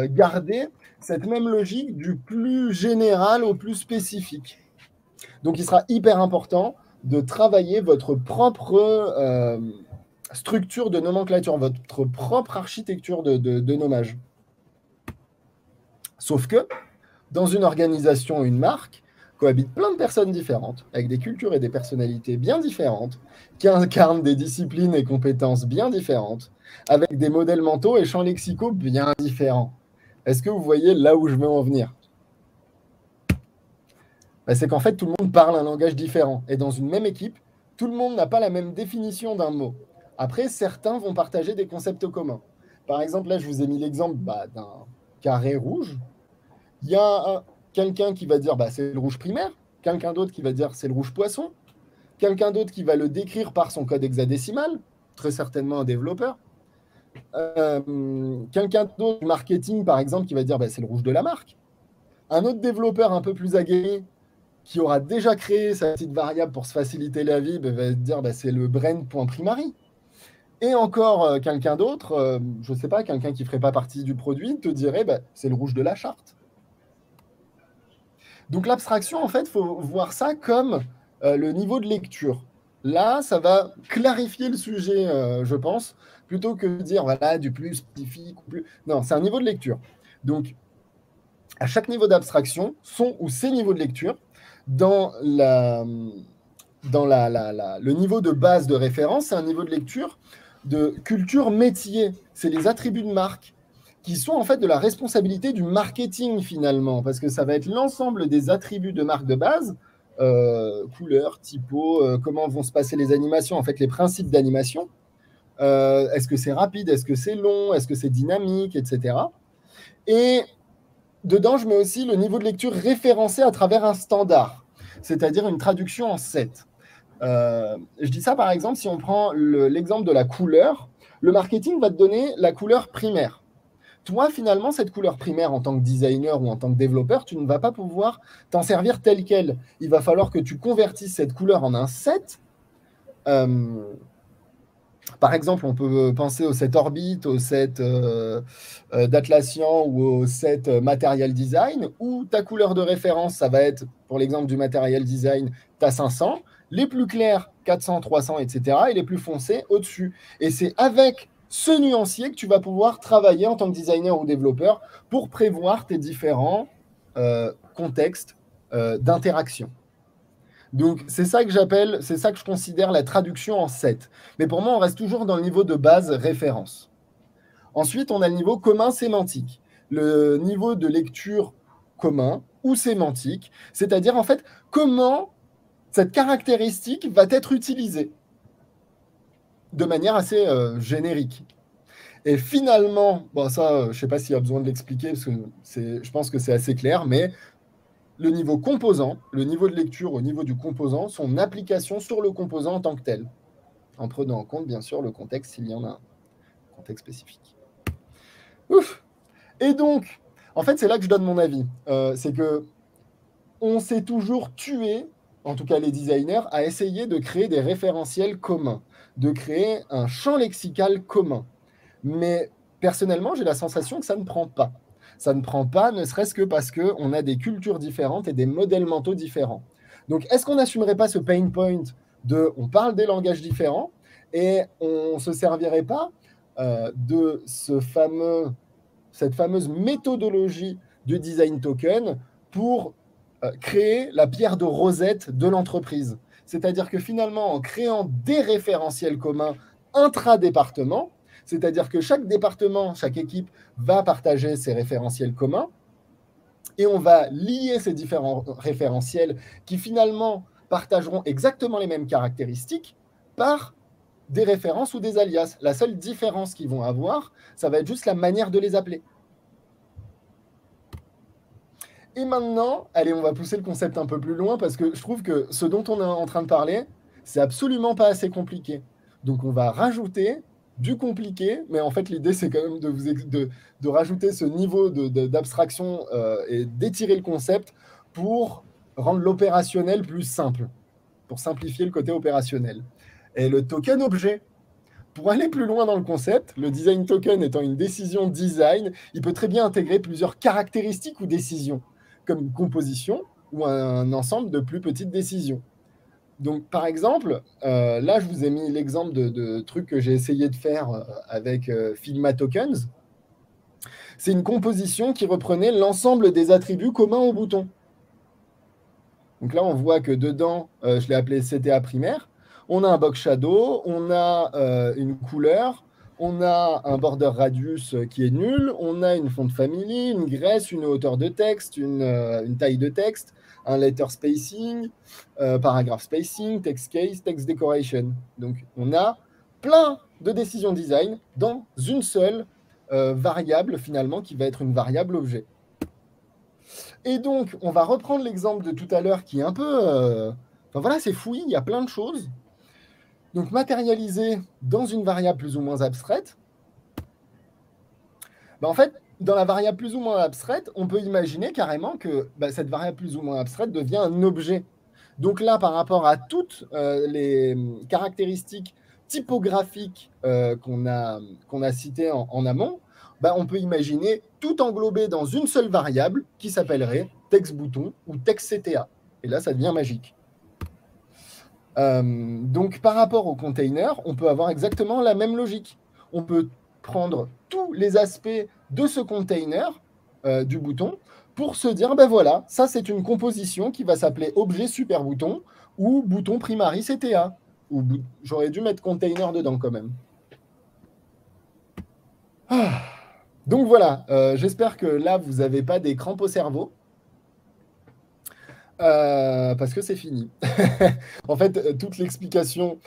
Speaker 1: garder cette même logique du plus général au plus spécifique. Donc, il sera hyper important de travailler votre propre structure de nomenclature, votre propre architecture de nommage. Sauf que, dans une organisation, une marque, cohabitent plein de personnes différentes, avec des cultures et des personnalités bien différentes, qui incarnent des disciplines et compétences bien différentes, avec des modèles mentaux et champs lexicaux bien différents. Est-ce que vous voyez là où je veux en venir? C'est qu'en fait, tout le monde parle un langage différent. Et dans une même équipe, tout le monde n'a pas la même définition d'un mot. Après, certains vont partager des concepts communs. Par exemple, là, je vous ai mis l'exemple d'un carré rouge. Il y a quelqu'un qui va dire c'est le rouge primaire, quelqu'un d'autre qui va dire c'est le rouge poisson, quelqu'un d'autre qui va le décrire par son code hexadécimal, très certainement un développeur. Quelqu'un d'autre du marketing, par exemple, qui va dire c'est le rouge de la marque. Un autre développeur un peu plus aguerri qui aura déjà créé sa petite variable pour se faciliter la vie va dire c'est le brand.primary. Et encore quelqu'un d'autre, je ne sais pas, quelqu'un qui ne ferait pas partie du produit, te dirait c'est le rouge de la charte. Donc l'abstraction, en fait, il faut voir ça comme le niveau de lecture. Là, ça va clarifier le sujet, je pense, plutôt que de dire du plus spécifique. Non, c'est un niveau de lecture. Donc, à chaque niveau d'abstraction, son ou ses niveaux de lecture, dans le niveau de base de référence, c'est un niveau de lecture de culture métier. C'est les attributs de marque qui sont en fait de la responsabilité du marketing finalement, parce que ça va être l'ensemble des attributs de marque de base, couleur, typo, comment vont se passer les animations, en fait les principes d'animation. Est-ce que c'est rapide, est-ce que c'est long, est-ce que c'est dynamique, etc. Et dedans, je mets aussi le niveau de lecture référencé à travers un standard, c'est-à-dire une traduction en 7. Je dis ça par exemple, si on prend l'exemple de la couleur, le marketing va te donner la couleur primaire. Toi, finalement, cette couleur primaire en tant que designer ou en tant que développeur, tu ne vas pas pouvoir t'en servir telle qu'elle. Il va falloir que tu convertisses cette couleur en un set. Par exemple, on peut penser au set Orbit, au set d'Atlassian ou au set Material Design, où ta couleur de référence, ça va être, pour l'exemple du Material Design, ta 500, les plus clairs, 400, 300, etc., et les plus foncés, au-dessus. Et c'est avec ce nuancier que tu vas pouvoir travailler en tant que designer ou développeur pour prévoir tes différents contextes d'interaction. Donc, c'est ça que je considère la traduction en 7. Mais pour moi, on reste toujours dans le niveau de base référence. Ensuite, on a le niveau commun sémantique. Le niveau de lecture commun ou sémantique, c'est-à-dire, en fait, comment cette caractéristique va être utilisée de manière assez générique. Et finalement, ça, je ne sais pas s'il y a besoin de l'expliquer, parce que je pense que c'est assez clair, mais le niveau composant, le niveau de lecture au niveau du composant, son application sur le composant en tant que tel, en prenant en compte, bien sûr, le contexte, s'il y en a un contexte spécifique. Ouf. Et donc, en fait, c'est là que je donne mon avis. C'est que on s'est toujours tué, en tout cas les designers, à essayer de créer des référentiels communs, de créer un champ lexical commun. Mais personnellement, j'ai la sensation que ça ne prend pas. Ça ne prend pas, ne serait-ce que parce qu'on a des cultures différentes et des modèles mentaux différents. Donc, est-ce qu'on n'assumerait pas ce pain point de on parle des langages différents et on ne se servirait pas de cette fameuse méthodologie du design token pour créer la pierre de Rosette de l'entreprise? C'est-à-dire que finalement, en créant des référentiels communs intra-département, c'est-à-dire que chaque département, chaque équipe va partager ses référentiels communs et on va lier ces différents référentiels qui finalement partageront exactement les mêmes caractéristiques par des références ou des alias. La seule différence qu'ils vont avoir, ça va être juste la manière de les appeler. Et maintenant, allez, on va pousser le concept un peu plus loin parce que je trouve que ce dont on est en train de parler, c'est absolument pas assez compliqué. Donc on va rajouter du compliqué, mais en fait l'idée c'est quand même de rajouter ce niveau d'abstraction et d'étirer le concept pour rendre l'opérationnel plus simple, pour simplifier le côté opérationnel. Et le token objet, pour aller plus loin dans le concept, le design token étant une décision design, il peut très bien intégrer plusieurs caractéristiques ou décisions, comme une composition ou un ensemble de plus petites décisions. Donc, par exemple, là, je vous ai mis l'exemple de trucs que j'ai essayé de faire avec Figma Tokens. C'est une composition qui reprenait l'ensemble des attributs communs au bouton. Donc là, on voit que dedans, je l'ai appelé CTA primaire. On a un box shadow, on a une couleur, on a un border radius qui est nul, on a une font family, une graisse, une hauteur de texte, une taille de texte, un letter spacing, paragraph spacing, text case, text decoration. Donc on a plein de décisions design dans une seule variable finalement qui va être une variable objet. Et donc, on va reprendre l'exemple de tout à l'heure qui est un peu... Enfin voilà, c'est fouillis, il y a plein de choses. Donc, matérialiser dans une variable plus ou moins abstraite. En fait, dans la variable plus ou moins abstraite, on peut imaginer carrément que cette variable plus ou moins abstraite devient un objet. Donc là, par rapport à toutes les caractéristiques typographiques qu'on a citées en amont, on peut imaginer tout englober dans une seule variable qui s'appellerait texte bouton ou texte CTA. Et là, ça devient magique. Donc, par rapport au container, on peut avoir exactement la même logique. On peut prendre tous les aspects de ce container du bouton pour se dire, voilà, ça c'est une composition qui va s'appeler objet super bouton ou bouton primary CTA. J'aurais dû mettre container dedans quand même. Donc voilà, j'espère que là, vous n'avez pas des crampes au cerveau. Parce que c'est fini. En fait, toute l'explication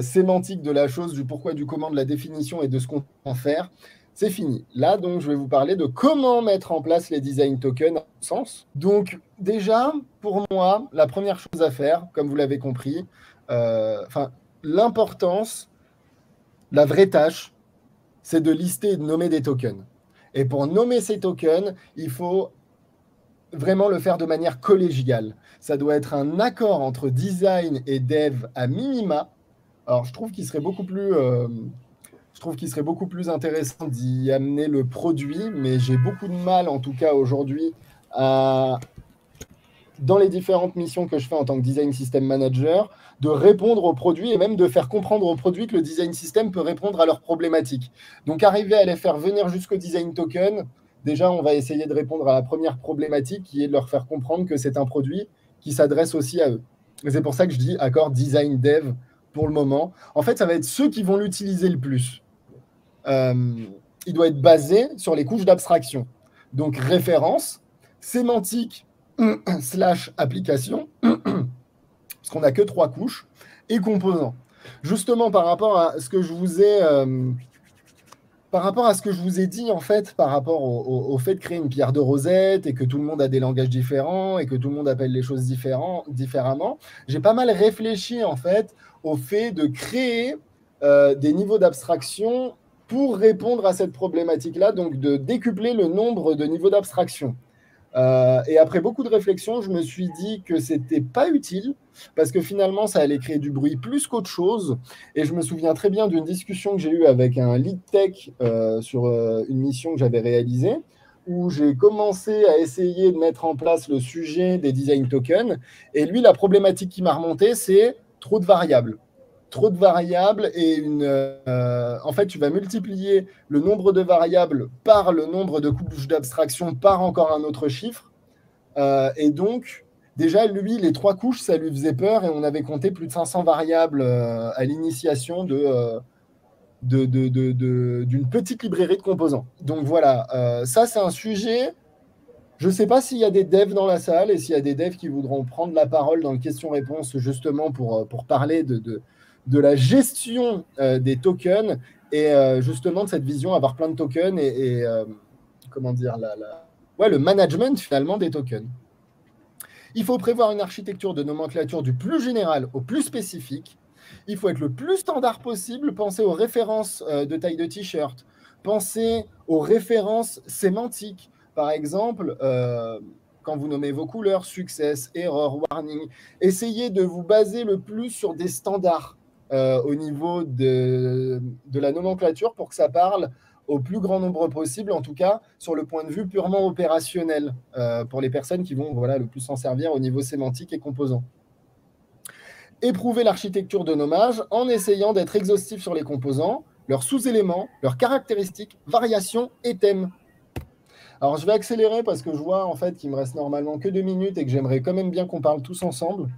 Speaker 1: sémantique de la chose, du pourquoi, du comment, de la définition et de ce qu'on peut en faire, c'est fini. Là, donc, je vais vous parler de comment mettre en place les design tokens à mon sens. Donc, déjà, pour moi, la première chose à faire, comme vous l'avez compris, l'importance, la vraie tâche, c'est de lister et de nommer des tokens. Et pour nommer ces tokens, il faut vraiment le faire de manière collégiale. Ça doit être un accord entre design et dev à minima. Alors, je trouve qu'il serait beaucoup plus... intéressant d'y amener le produit, mais j'ai beaucoup de mal, en tout cas aujourd'hui, dans les différentes missions que je fais en tant que design system manager, de répondre aux produits et même de faire comprendre aux produits que le design system peut répondre à leurs problématiques. Donc, arriver à les faire venir jusqu'au design token, déjà, on va essayer de répondre à la première problématique qui est de leur faire comprendre que c'est un produit qui s'adresse aussi à eux. Et c'est pour ça que je dis accord design dev pour le moment. En fait, ça va être ceux qui vont l'utiliser le plus. Il doit être basé sur les couches d'abstraction. Donc, référence, sémantique, / application, parce qu'on n'a que 3 couches, et composants. Justement, par rapport à ce que je vous ai... dit, en fait, par rapport au fait de créer une pierre de Rosette et que tout le monde a des langages différents et que tout le monde appelle les choses différemment, j'ai pas mal réfléchi, en fait, au fait de créer des niveaux d'abstraction pour répondre à cette problématique-là, donc de décupler le nombre de niveaux d'abstraction. Et après beaucoup de réflexions, je me suis dit que c'était pas utile parce que finalement, ça allait créer du bruit plus qu'autre chose. Et je me souviens très bien d'une discussion que j'ai eue avec un lead tech sur une mission que j'avais réalisée où j'ai commencé à essayer de mettre en place le sujet des design tokens. Et lui, la problématique qui m'a remonté, c'est trop de variables. Trop de variables et en fait, tu vas multiplier le nombre de variables par le nombre de couches d'abstraction par encore un autre chiffre. Et donc, déjà, lui, les 3 couches, ça lui faisait peur et on avait compté plus de 500 variables à l'initiation d'une petite librairie de composants. Donc voilà, ça, c'est un sujet Je ne sais pas s'il y a des devs dans la salle et s'il y a des devs qui voudront prendre la parole dans le question-réponse justement pour parler de la gestion des tokens et justement de cette vision, avoir plein de tokens et comment dire, ouais, le management finalement des tokens. Il faut prévoir une architecture de nomenclature du plus général au plus spécifique. Il faut être le plus standard possible, penser aux références de taille de t-shirt, penser aux références sémantiques. Par exemple, quand vous nommez vos couleurs, success, error, warning, essayez de vous baser le plus sur des standards au niveau de la nomenclature pour que ça parle au plus grand nombre possible, en tout cas sur le point de vue purement opérationnel pour les personnes qui vont le plus s'en servir au niveau sémantique et composant. Éprouver l'architecture de nommage en essayant d'être exhaustif sur les composants, leurs sous-éléments, leurs caractéristiques, variations et thèmes. Alors, je vais accélérer parce que je vois en fait qu'il me reste normalement que 2 minutes et que j'aimerais quand même bien qu'on parle tous ensemble.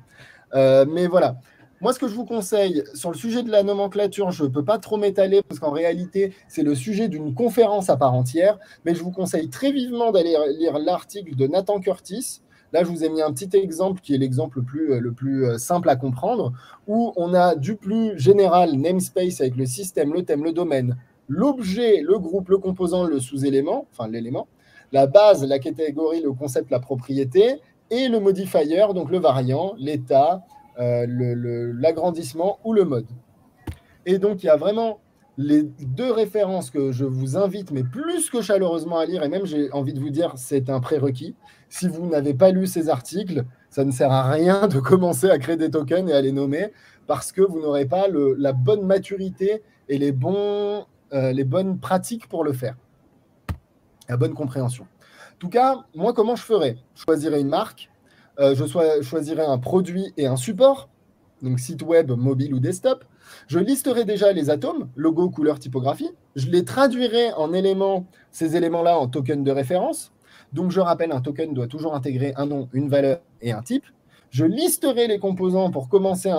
Speaker 1: Mais voilà. Moi, ce que je vous conseille, sur le sujet de la nomenclature, je ne peux pas trop m'étaler parce qu'en réalité, c'est le sujet d'une conférence à part entière, mais je vous conseille très vivement d'aller lire l'article de Nathan Curtis. Là, je vous ai mis un petit exemple qui est l'exemple le plus simple à comprendre, où on a du plus général namespace avec le système, le thème, le domaine, l'objet, le groupe, le composant, le sous-élément, enfin l'élément, la base, la catégorie, le concept, la propriété, et le modifier, donc le variant, l'état, l'agrandissement ou le mode. Et donc, il y a vraiment les 2 références que je vous invite, mais plus que chaleureusement à lire, et même j'ai envie de vous dire, c'est un prérequis. Si vous n'avez pas lu ces articles, ça ne sert à rien de commencer à créer des tokens et à les nommer, parce que vous n'aurez pas la bonne maturité et les bonnes pratiques pour le faire. La bonne compréhension. En tout cas, moi, comment je ferais? Je choisirais une marque, je choisirais un produit et un support, donc site web, mobile ou desktop. Je listerai déjà les atomes, logo, couleur, typographie. Je les traduirai en éléments, ces éléments-là en tokens de référence. Donc, je rappelle, un token doit toujours intégrer un nom, une valeur et un type. Je listerai les composants pour commencer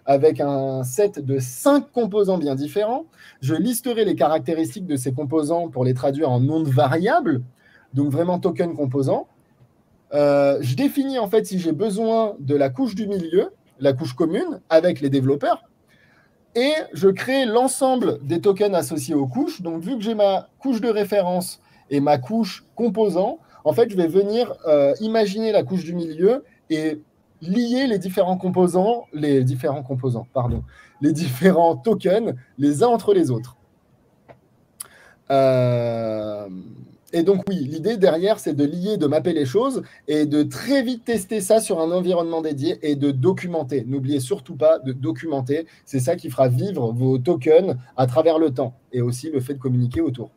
Speaker 1: avec un set de 5 composants bien différents. Je listerai les caractéristiques de ces composants pour les traduire en noms de variables, donc vraiment token composant. Je définis en fait si j'ai besoin de la couche du milieu, la couche commune avec les développeurs, et je crée l'ensemble des tokens associés aux couches. Donc vu que j'ai ma couche de référence et ma couche composant, en fait je vais venir imaginer la couche du milieu et lier les différents tokens les uns entre les autres. Et donc oui, l'idée derrière, c'est de lier, de mapper les choses et de très vite tester ça sur un environnement dédié et de documenter. N'oubliez surtout pas de documenter. C'est ça qui fera vivre vos tokens à travers le temps et aussi le fait de communiquer autour.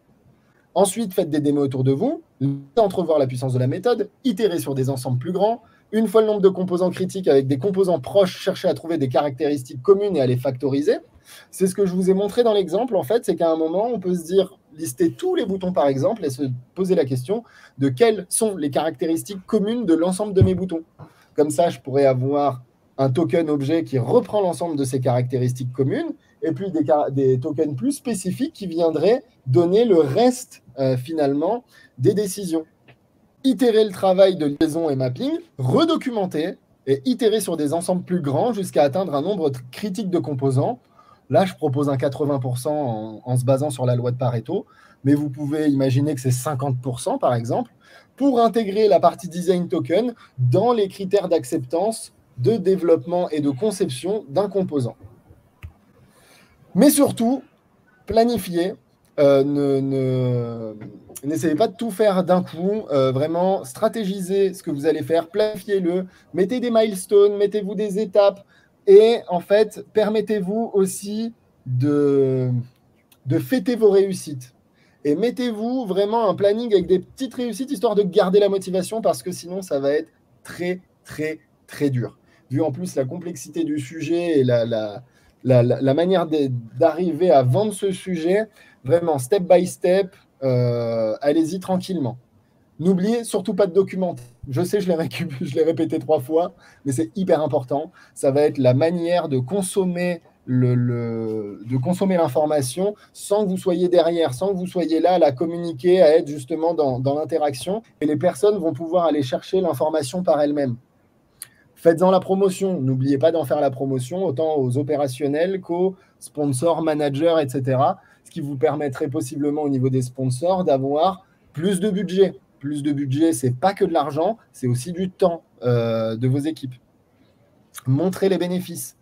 Speaker 1: Ensuite, faites des démos autour de vous, entrevoir la puissance de la méthode, itérez sur des ensembles plus grands. Une fois le nombre de composants critiques avec des composants proches, cherchez à trouver des caractéristiques communes et à les factoriser. C'est ce que je vous ai montré dans l'exemple, en fait, c'est qu'à un moment, on peut se dire, lister tous les boutons par exemple et se poser la question de quelles sont les caractéristiques communes de l'ensemble de mes boutons. Comme ça, je pourrais avoir un token objet qui reprend l'ensemble de ces caractéristiques communes et puis des tokens plus spécifiques qui viendraient donner le reste finalement des décisions. Itérer le travail de liaison et mapping, redocumenter et itérer sur des ensembles plus grands jusqu'à atteindre un nombre critique de composants. Là, je propose un 80% en se basant sur la loi de Pareto, mais vous pouvez imaginer que c'est 50% par exemple, pour intégrer la partie design token dans les critères d'acceptance, de développement et de conception d'un composant. Mais surtout, planifiez. N'essayez pas de tout faire d'un coup, vraiment stratégisez ce que vous allez faire, planifiez-le, mettez des milestones, mettez-vous des étapes et en fait, permettez-vous aussi de fêter vos réussites. Et mettez-vous vraiment un planning avec des petites réussites histoire de garder la motivation parce que sinon, ça va être très, très, très dur. Vu en plus la complexité du sujet et la manière d'arriver à vendre ce sujet, vraiment step by step, allez-y tranquillement. N'oubliez surtout pas de documenter. Je sais, je l'ai répété 3 fois, mais c'est hyper important. Ça va être la manière de consommer de consommer l'information sans que vous soyez derrière, sans que vous soyez là à la communiquer, à être justement dans l'interaction. Et les personnes vont pouvoir aller chercher l'information par elles-mêmes. Faites-en la promotion. N'oubliez pas d'en faire la promotion, autant aux opérationnels qu'aux sponsors, managers, etc. Ce qui vous permettrait possiblement au niveau des sponsors d'avoir plus de budget. Plus de budget, c'est pas que de l'argent, c'est aussi du temps de vos équipes. Montrez les bénéfices.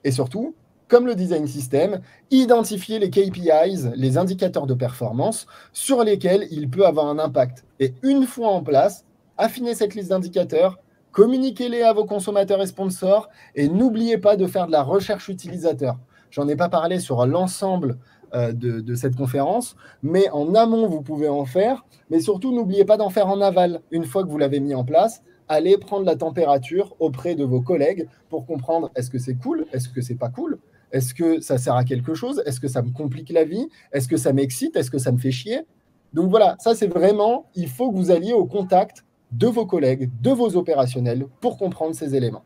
Speaker 1: Et surtout, comme le design system, identifier les KPIs, les indicateurs de performance, sur lesquels il peut avoir un impact. Et une fois en place, affinez cette liste d'indicateurs, communiquez-les à vos consommateurs et sponsors, et n'oubliez pas de faire de la recherche utilisateur. J'en ai pas parlé sur l'ensemble de cette conférence, mais en amont, vous pouvez en faire, mais surtout, n'oubliez pas d'en faire en aval. Une fois que vous l'avez mis en place, allez prendre la température auprès de vos collègues pour comprendre est-ce que c'est cool, est-ce que c'est pas cool, est-ce que ça sert à quelque chose, est-ce que ça me complique la vie, est-ce que ça m'excite, est-ce que ça me fait chier. Donc voilà, ça c'est vraiment, il faut que vous alliez au contact de vos collègues, de vos opérationnels pour comprendre ces éléments.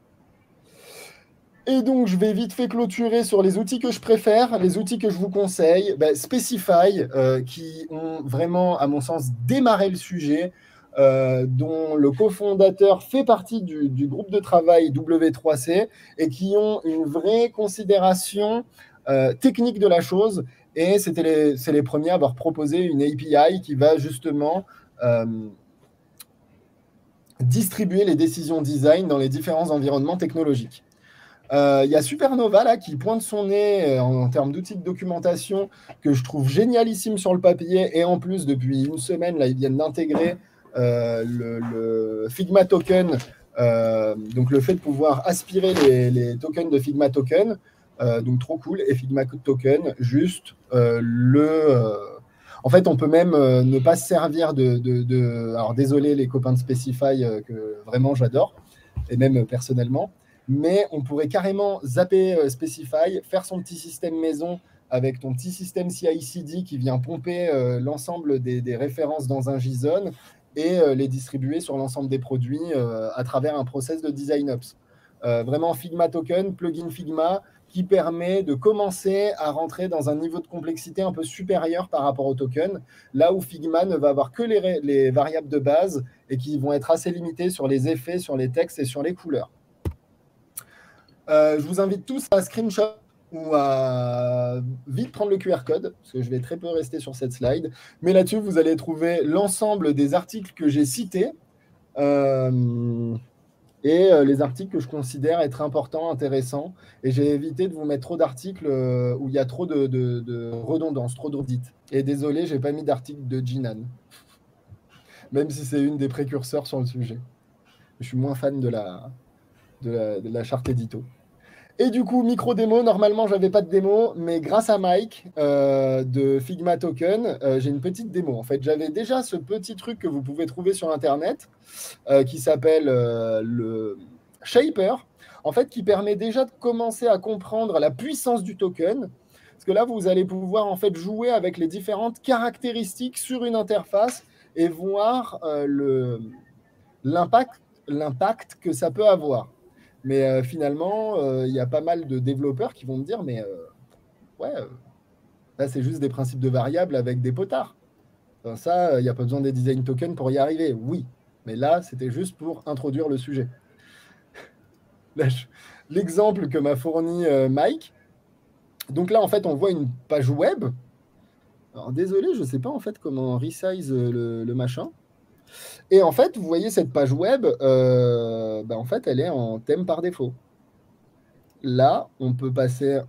Speaker 1: Et donc, je vais vite fait clôturer sur les outils que je préfère, les outils que je vous conseille. Specify, qui ont vraiment, à mon sens, démarré le sujet, dont le cofondateur fait partie du groupe de travail W3C et qui ont une vraie considération technique de la chose. Et c'est les premiers à avoir proposé une API qui va justement distribuer les décisions design dans les différents environnements technologiques. Il y a Supernova là, qui pointe son nez en termes d'outils de documentation que je trouve génialissime sur le papier. Et en plus, depuis une semaine, là, ils viennent d'intégrer le Figma Token. Donc, le fait de pouvoir aspirer les tokens de Figma Token. Donc, trop cool. Et Figma Token, juste en fait, on peut même ne pas se servir Alors, désolé les copains de Specify, que vraiment j'adore, et même personnellement. Mais on pourrait carrément zapper Specify, faire son petit système maison avec ton petit système CI/CD qui vient pomper l'ensemble des références dans un JSON et les distribuer sur l'ensemble des produits à travers un process de design ops. Vraiment Figma Token, plugin Figma, qui permet de commencer à rentrer dans un niveau de complexité un peu supérieur par rapport au token, là où Figma ne va avoir que les variables de base et qui vont être assez limitées sur les effets, sur les textes et sur les couleurs. Je vous invite tous à screenshot ou à vite prendre le QR code, parce que je vais très peu rester sur cette slide. Mais là-dessus, vous allez trouver l'ensemble des articles que j'ai cités et les articles que je considère être importants, intéressants. Et j'ai évité de vous mettre trop d'articles où il y a trop de redondance, trop d'audits. Et désolé, je n'ai pas mis d'article de Jinan, même si c'est une des précurseurs sur le sujet. Je suis moins fan de la charte édito. Et du coup, micro-démo, normalement, je n'avais pas de démo, mais grâce à Mike de Figma Token, j'ai une petite démo. En fait, j'avais déjà ce petit truc que vous pouvez trouver sur Internet qui s'appelle le Shaper, en fait, qui permet déjà de commencer à comprendre la puissance du token. Parce que là, vous allez pouvoir en fait jouer avec les différentes caractéristiques sur une interface et voir l'impact que ça peut avoir. Mais finalement, il y a pas mal de développeurs qui vont me dire, mais là, c'est juste des principes de variables avec des potards. Enfin, ça, il n'y a pas besoin des design tokens pour y arriver. Oui, mais là, c'était juste pour introduire le sujet. L'exemple que m'a fourni Mike. Donc là, en fait, on voit une page web. Alors, désolé, je ne sais pas en fait comment resize le machin. Et en fait, vous voyez cette page web, en fait, elle est en thème par défaut. Là, on peut passer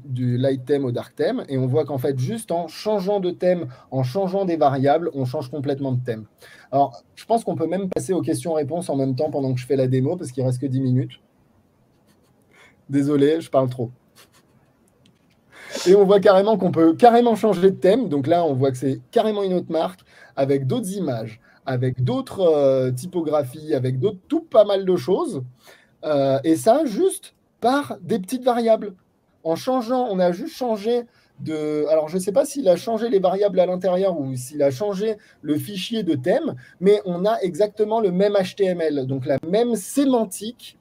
Speaker 1: du light theme au dark theme, et on voit qu'en fait, juste en changeant de thème, en changeant des variables, on change complètement de thème. Alors, je pense qu'on peut même passer aux questions-réponses en même temps pendant que je fais la démo, parce qu'il ne reste que 10 minutes. Désolé, je parle trop. Et on voit carrément qu'on peut carrément changer de thème. Donc là, on voit que c'est carrément une autre marque, avec d'autres images, avec d'autres typographies, avec tout pas mal de choses. Et ça, juste par des petites variables. En changeant, on a juste changé de... Alors, je ne sais pas s'il a changé les variables à l'intérieur ou s'il a changé le fichier de thème, mais on a exactement le même HTML, donc la même sémantique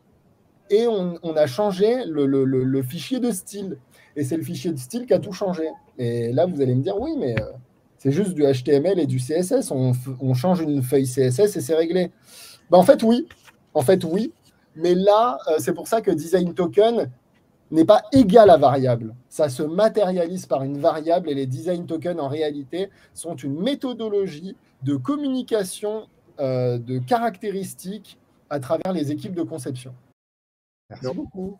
Speaker 1: et on a changé le fichier de style. Et c'est le fichier de style qui a tout changé. Et là, vous allez me dire, oui, mais c'est juste du HTML et du CSS. On change une feuille CSS et c'est réglé. Ben, en fait, oui. En fait, oui. Mais là, c'est pour ça que design token n'est pas égal à variable. Ça se matérialise par une variable et les design tokens, en réalité, sont une méthodologie de communication de caractéristiques à travers les équipes de conception. Merci beaucoup.